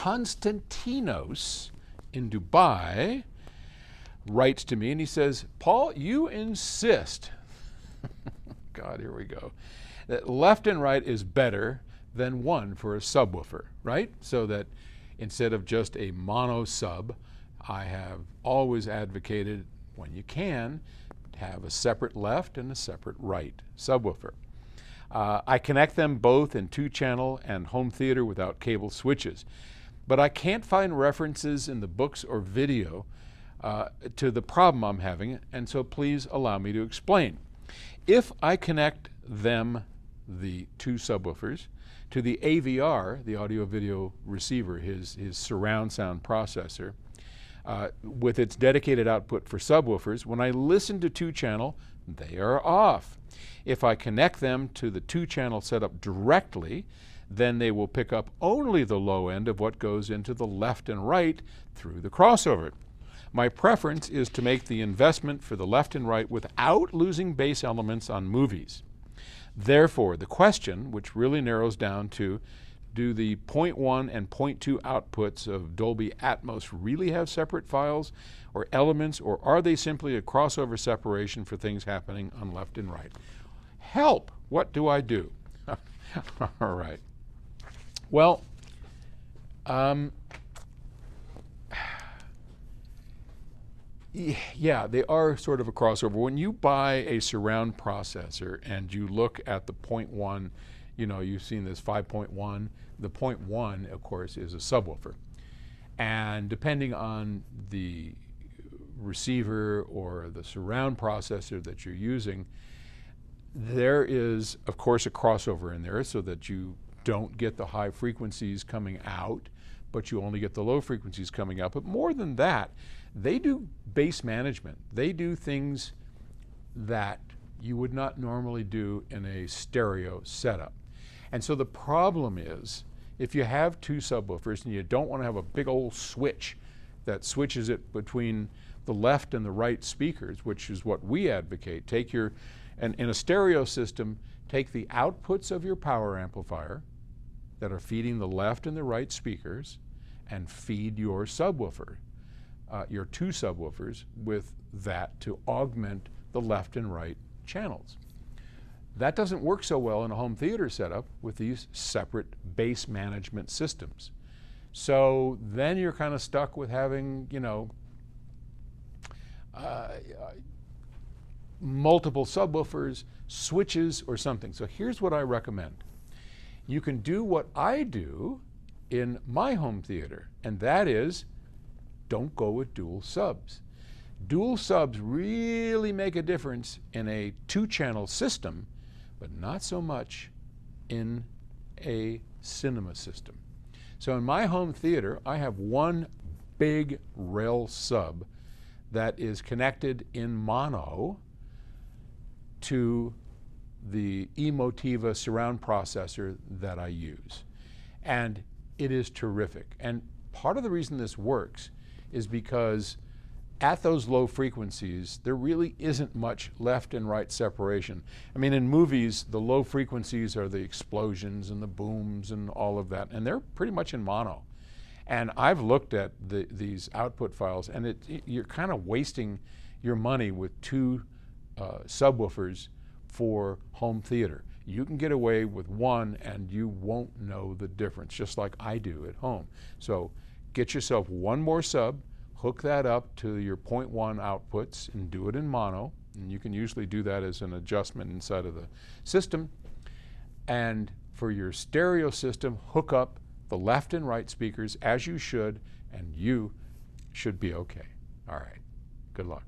Konstantinos in Dubai writes to me and he says, Paul, you insist, God, here we go, that left and right is better than one for a subwoofer, right? So that instead of just a mono sub, I have always advocated, when you can, have a separate left and a separate right subwoofer. I connect them both in 2-channel and home theater without cable switches. But I can't find references in the books or video to the problem I'm having, and so please allow me to explain. If I connect them, the 2 subwoofers, to the AVR, the audio video receiver, his surround sound processor, with its dedicated output for subwoofers, when I listen to 2-channel, they are off. If I connect them to the 2-channel setup directly, then they will pick up only the low end of what goes into the left and right through the crossover. My preference is to make the investment for the left and right without losing bass elements on movies. Therefore, the question, which really narrows down to, do the 0.1 and 0.2 outputs of Dolby Atmos really have separate files or elements, or are they simply a crossover separation for things happening on left and right? Help! What do I do? All right. Well, yeah, they are sort of a crossover. When you buy a surround processor and you look at the 0.1, you know, you've seen this 5.1. The 0.1, of course, is a subwoofer. And depending on the receiver or the surround processor that you're using, there is, of course, a crossover in there so that you don't get the high frequencies coming out, but you only get the low frequencies coming out. But more than that, they do bass management. They do things that you would not normally do in a stereo setup. And so the problem is, if you have 2 subwoofers and you don't want to have a big old switch that switches it between the left and the right speakers, which is what we advocate, and in a stereo system, take the outputs of your power amplifier that are feeding the left and the right speakers and feed your subwoofer, your 2 subwoofers, with that to augment the left and right channels. That doesn't work so well in a home theater setup with these separate bass management systems. So then you're kind of stuck with having, you know, multiple subwoofers, switches, or something. So here's what I recommend. You can do what I do in my home theater, and that is, don't go with dual subs. Dual subs really make a difference in a 2-channel system, but not so much in a cinema system. So in my home theater, I have one big rail sub that is connected in mono to the Emotiva surround processor that I use. And it is terrific. And part of the reason this works is because at those low frequencies, there really isn't much left and right separation. I mean, in movies, the low frequencies are the explosions and the booms and all of that, and they're pretty much in mono. And I've looked at these output files, and you're kind of wasting your money with 2 subwoofers for home theater. You can get away with 1 and you won't know the difference, just like I do at home. So get yourself 1 more sub, hook that up to your 0.1 outputs and do it in mono. And you can usually do that as an adjustment inside of the system. And for your stereo system, hook up the left and right speakers as you should, and you should be okay. All right, good luck.